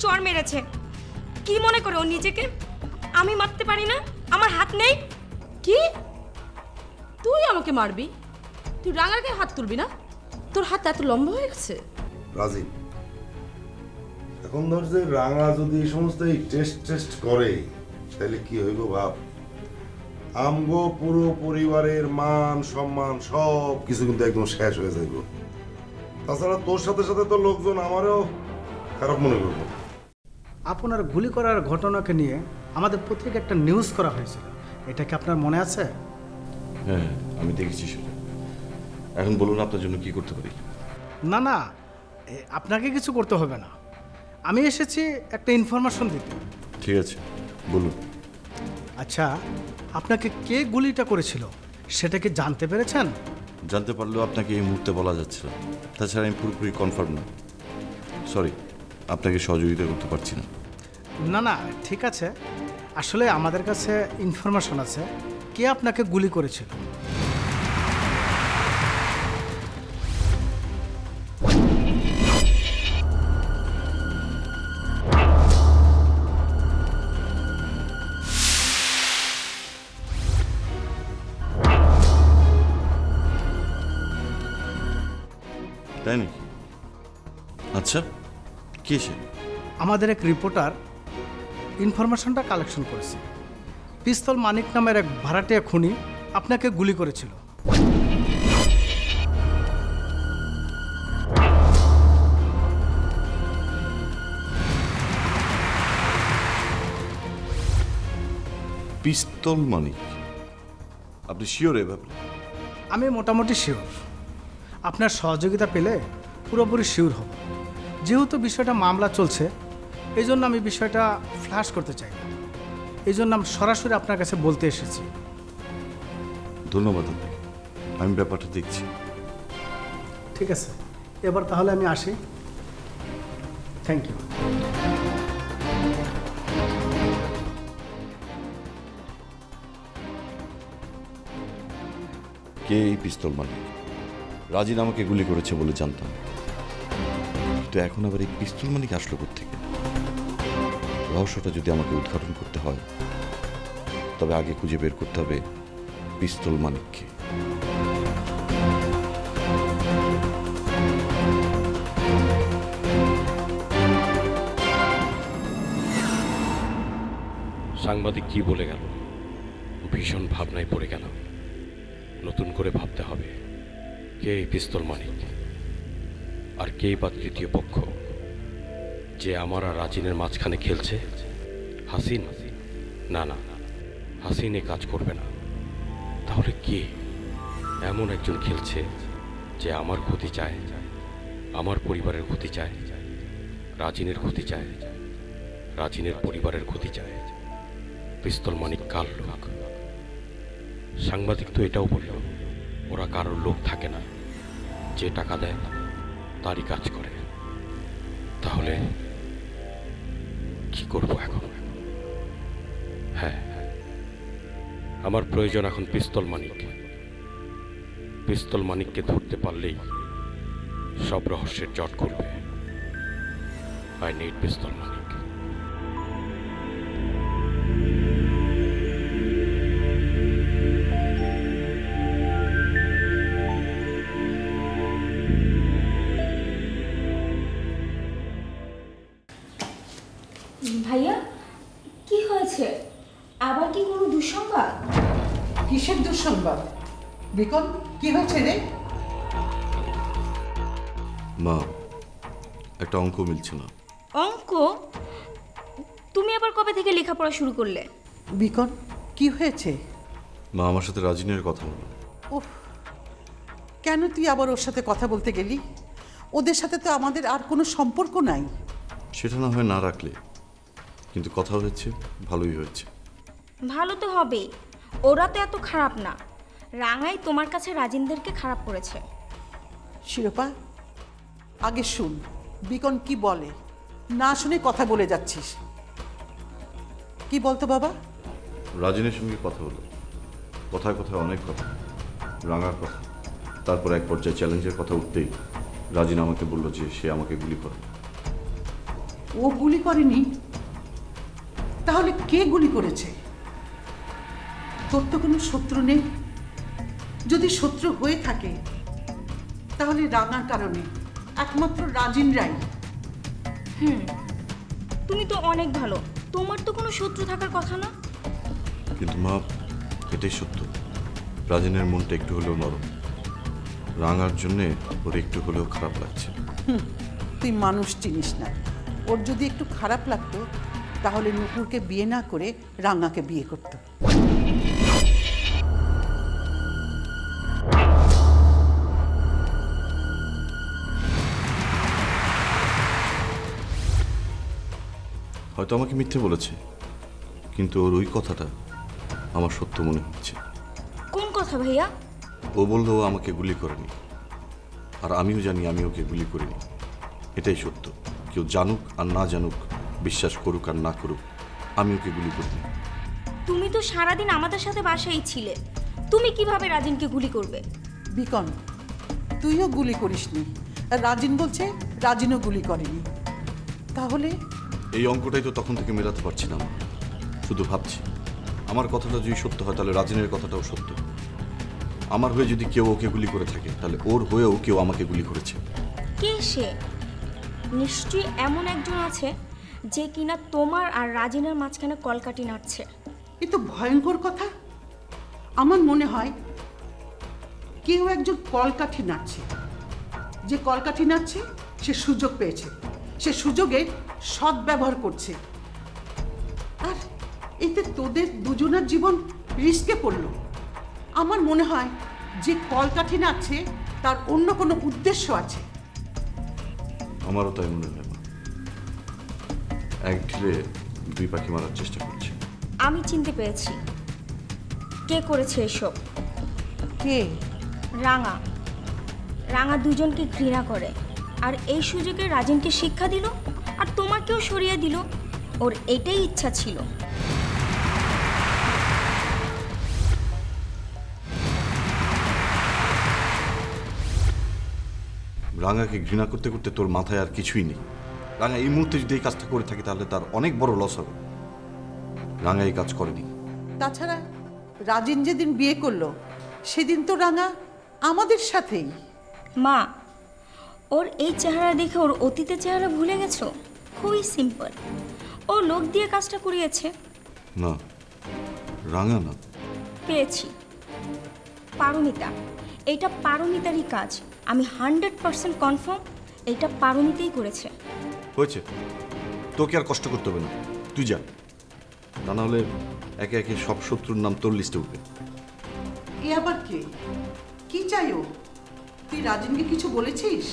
চড় মেরেছে। কি মনে করে ও নিজেকে? আমি মারতে পারি না? আমার হাত নেই? কি তুই আমাকে মারবি? তুই রাঙার গায়ে হাত তুলবি না? তোর হাত এত লম্বা হয়ে গেছে। রাজি, এখন ধর যে রাঙা যদি এই সমস্ত টেস্ট করে তাহলে কি হইব ভাব। আমগো পুরো পরিবারের মান সম্মান সব কিছু কিন্তু একদম শেষ হয়ে যাইব। তাছাড়া তোর সাথে সাথে তো লোকজন আমারও খারাপ মনে করবো। আপনার গুলি করার ঘটনাকে নিয়ে আমাদের পত্রিকা একটা নিউজ করা হয়েছিল, এটা কি আপনার মনে আছে? হ্যাঁ, আমি দেখেছি সেটা। এখন বলুন আপনার জন্য কি করতে পারি? না না, আপনাকে কিছু করতে হবে না, আমি এসেছি একটা ইনফরমেশন দিতে। ঠিক আছে, বলুন। আচ্ছা, আপনাকে কে গুলিটা করেছিল সেটা কি জানতে পেরেছেন? জানতে পারলেও আপনাকে এই মুহূর্তে বলা যাচ্ছে না। তাছাড়া আমি পুরোপুরি কনফার্ম না। সরি, আপনাকে সহযোগিতা করতে পারছি না। না না, ঠিক আছে। আসলে আমাদের কাছে ইনফরমেশন আছে কে আপনাকে গুলি করেছিল। তাই নাকি? আচ্ছা, কে সে? আমাদের এক রিপোর্টার ইনফরমেশনটা কালেকশন করেছে। পিস্তল মানিক নামের এক ভাড়াটিয়া খুনি আপনাকে গুলি করেছিল। পিস্তল মানিক? আপনি শিওর এভাবে? আমি মোটামুটি শিওর। আপনার সহযোগিতা পেলে পুরোপুরি শিওর হব। যেহেতু বিষয়টা মামলা চলছে, এই জন্য আমি বিষয়টা ফ্ল্যাশ করতে চাই না। এই জন্য আমি সরাসরি আপনার কাছে বলতে এসেছি। ধন্যবাদ আপনাকে, আমি ব্যাপারটা দেখছি। ঠিক আছে, এবার তাহলে আমি আসি। Thank you. কে এই পিস্তল মালিক? রাজিন আমাকে গুলি করেছে বলে জানতাম, তো এখন আবার এই পিস্তল মালিক আসলো কোত্থেকে? রহস্যটা যদি আমাকে উদ্ঘাটন করতে হয়, তবে আগে খুঁজে বের করতে হবে পিস্তল মালিককে। সাংবাদিক কি বলে গেল, ভীষণ ভাবনায় পড়ে গেল। নতুন করে ভাবতে হবে কে এই পিস্তল মালিক, আর কে বা তৃতীয় পক্ষ যে আমার আর রাজিনের মাঝখানে খেলছে। হাসিন? না না, হাসিন এ কাজ করবে না। তাহলে কে এমন একজন খেলছে যে আমার ক্ষতি চায়, আমার পরিবারের ক্ষতি চায়, রাজিনের ক্ষতি চায়, রাজিনের পরিবারের ক্ষতি চায়? পিস্তল মানিক কার লোক? সাংবাদিক তো এটাও বলল ওরা কারোর লোক থাকে না, যে টাকা দেয় তারই কাজ করে। তাহলে কি করব এখন? হ্যাঁ, আমার প্রয়োজন এখন পিস্তল মানিক। পিস্তল মানিককে ধরতে পারলেই সব রহস্যের জট খুলবে। আই নিড পিস্তল মানিক। ভাইয়া, কি হয়েছে? আবার কি কোনো দুঃসংবাদ? কিসের দুঃসংবাদ? বিকল, কি হয়েছে রে? মা, একটা অঙ্ক মিলছে না। অঙ্ক? তুমি আবার কবে থেকে লেখাপড়া শুরু করলে? বিকল, কি হয়েছে? মা, আমার সাথে রাজিনের কথা হলো। ওহ, কেন তুই আবার ওর সাথে কথা বলতে গেলি? ওদের সাথে তো আমাদের আর কোনো সম্পর্ক নাই। সেটা না হয় না রাখলে, কিন্তু কথা হয়েছে, ভালোই হয়েছে। ভালো তো হবেই, ওরা তো এত খারাপ না। রাঙাই তোমার কাছে রাজিনদেরকে খারাপ করেছে। শিরোপা, আগে শুন বিকন কি বলে, না শুনে কথা বলে যাচ্ছিস। কি বলতো বাবা? রাজিনের সঙ্গে কথা হলো, কথায় কথায় অনেক কথা, রাঙার কথা। তারপর এক পর্যায়ে চ্যালেঞ্জের কথা উঠতেই রাজিন আমাকে বলল যে সে আমাকে গুলি করে। ও গুলি করেনি, তাহলে কে গুলি করেছে? তোর তো কোনো শত্রু নেই। যদি শত্রু হয়ে থাকে তাহলে রাঙার কারণে একমাত্র রাজিন রাই। তুমি তো অনেক ভালো, তোমার তো কোনো শত্রু থাকার কথা না। কিন্তু মা, এটাই সত্য, রাজিনের মনটা একটু হলেও নরম। রাঙার জন্যে ওর একটু হলেও খারাপ লাগছে। তুই মানুষ চিনিস না। ওর যদি একটু খারাপ লাগতো তাহলে নুপুরকে বিয়ে না করে রাঙাকে বিয়ে করতো। হয়তো আমাকে মিথ্যে বলেছে, কিন্তু ওর ওই কথাটা আমার সত্য মনে হচ্ছে। কোন কথা ভাইয়া? ও বললো ও আমাকে গুলি করেনি, আর আমিও জানি আমি ওকে গুলি করিনি। এটাই সত্য। কেউ জানুক আর না জানুক, বিশ্বাস করুক আর না করুক, আমি ওকে গুলি করিনি। তুমি তো সারাদিন আমাদের সাথে বাসায় ছিলে, তুমি কিভাবে রাজিনকে গুলি করবে? বিকন, তুইও গুলি করিসনি, আর রাজিন বলছে রাজিনও গুলি করেনি। তাহলে এই অঙ্কটাই তো তখন থেকে মেলাতে পারছি না। শুধু ভাবছি, আমার কথাটা যদি সত্য হয় তাহলে রাজিনের কথাটাও সত্য। আমার হয়ে যদি কেউ ওকে গুলি করে থাকে, তাহলে ওর হয়েও কেউ আমাকে গুলি করেছে। কে সে? নিশ্চয়ই এমন একজন আছে যে কিনা তোমার আর রাজিনের মাঝখানে কলকাঠি নাড়ছে। এ তো ভয়ঙ্কর কথা। আমার মনে হয় কেউ একজন কলকাঠি নাড়ছে। যে কলকাঠি নাড়ছে সে সুযোগ পেয়েছে, সে সুযোগের সদ্ব্যবহার করছে। আর এতে তোদের দুজনের জীবন রিস্কে পড়লো। আমার মনে হয় যে কলকাঠি নাড়ছে তার অন্য কোনো উদ্দেশ্য আছে। আমারও তাই মনে হয় মা। এক ঢিলে দুই পাখি মারার চেষ্টা করছে। আমি চিনতে পেরেছি কে করেছে এসব। কে? রাঙা। রাঙা দুজনকে ঘৃণা করে, আর এই সুযোগে রাজিনকে শিক্ষা দিল, আর তোমাকেও সরিয়ে দিল। ওর এটাই ইচ্ছা ছিল। রাঙাকে ঘৃণা করতে করতে তোর মাথায় আর কিছুই নেই। রাঙা এই মুহূর্তে যদি এই কাজটা করে থাকে তাহলে তার অনেক বড় লস হবে। রাঙা এই কাজ করেনি। তাছাড়া রাজিন যেদিন বিয়ে করলো সেদিন তো রাঙা আমাদের সাথেই। মা, ওর এই চেহারা দেখে ওর অতীতের চেহারা ভুলে গেছো? খুবই সিম্পল। ও লোক দিয়ে কাজটা করিয়েছে। না, রাঙা না। পেয়েছি, পারমিতা। এটা পারমিতারই কাজ। আমি 100% কনফার্ম এটা পারমিতাই করেছে। হয়েছে, তোকে আর কষ্ট করতে হবে না, তুই যা। তা না হলে একে একে সব শত্রুর নাম তোর লিস্টে উঠবে। এ আবার কে? কি চাই ও? তুই রাজিনকে কিছু বলেছিস?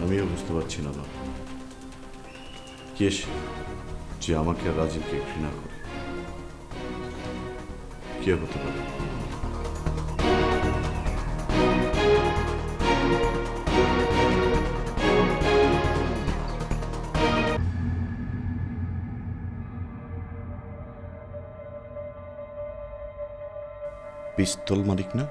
আমিও বুঝতে পারছি না মা, কে সে যে আমাকে আর রাজীবকে ঘৃণা করে? কে হতে পারে? পিস্তল মালিক না?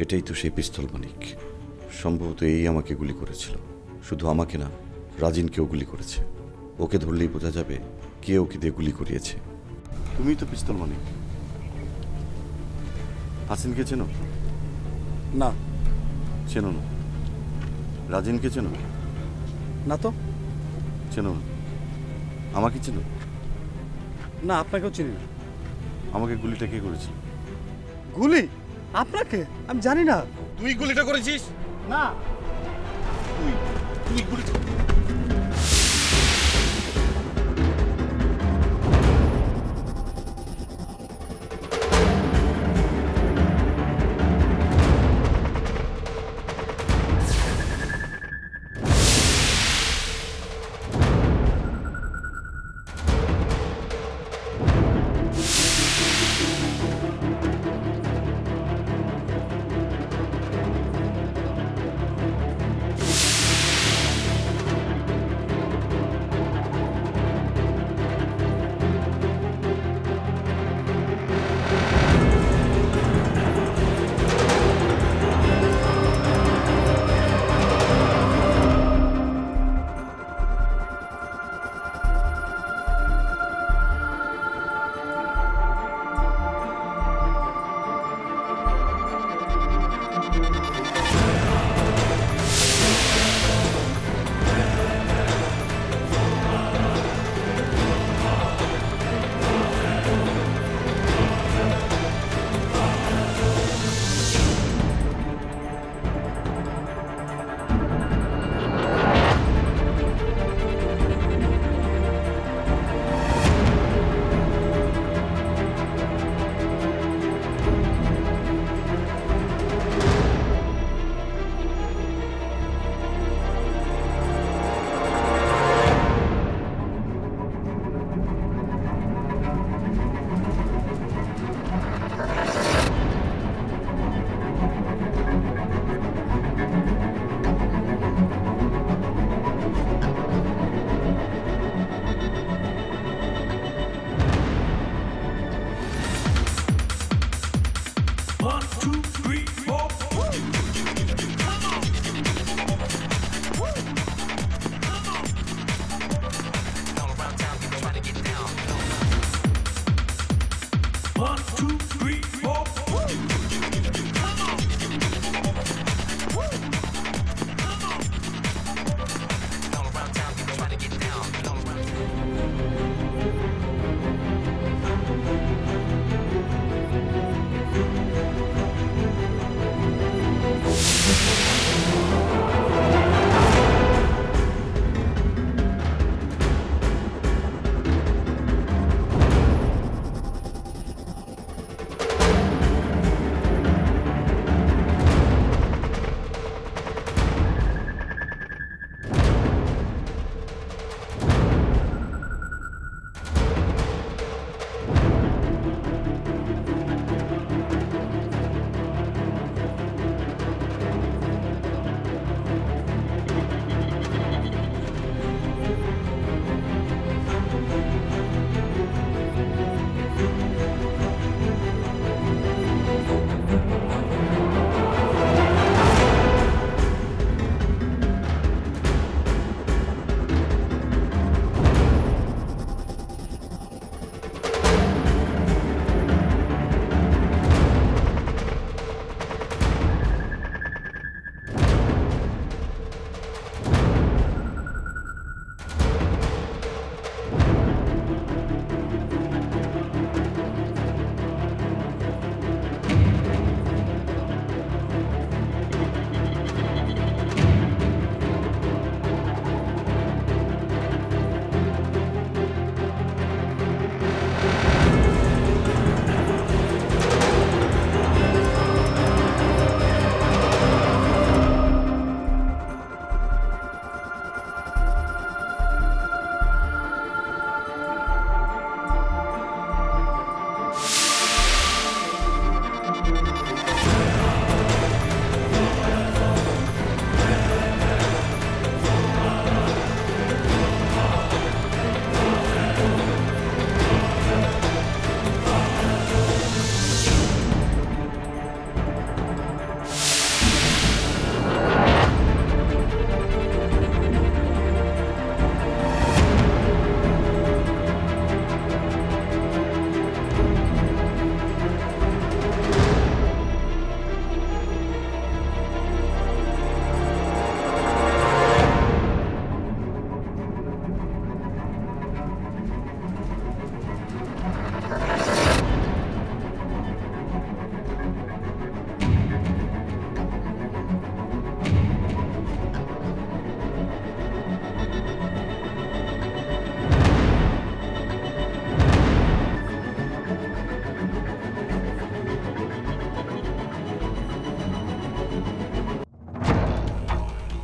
এটাই তো সেই পিস্তল মানিক। সম্ভবত এই আমাকে গুলি করেছিল। শুধু আমাকে না, রাজিনকেও গুলি করেছে। ওকে ধরলেই বোঝা যাবে কে ওকে দিয়ে গুলি করিয়েছে। তুমিই তো পিস্তল মানিক। হাসিনকে চেনো? না। চেনো না? রাজিনকে চেনো? না তো। চেনো না? আমাকে চেনো? না, আপনাকেও চিনি না। আমাকে গুলিটা কে করেছিল? গুলি? আপনাকে? আমি জানি না। তুই গুলিটা করেছিস? না। তুই গুলিটা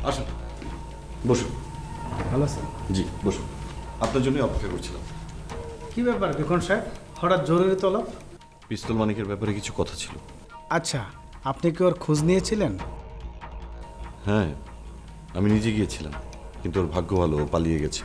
আসুন, বসুন। ভালো আছেন? জি, বসুন। আপনার জন্যই অপেক্ষা করছিলাম। কী ব্যাপার বিখন সাহেব, হঠাৎ জরুরি তলব? পিস্তল মানিকের ব্যাপারে কিছু কথা ছিল। আচ্ছা, আপনি কি ওর খোঁজ নিয়েছিলেন? হ্যাঁ, আমি নিজে গিয়েছিলাম, কিন্তু ওর ভাগ্য ভালো, ও পালিয়ে গেছে।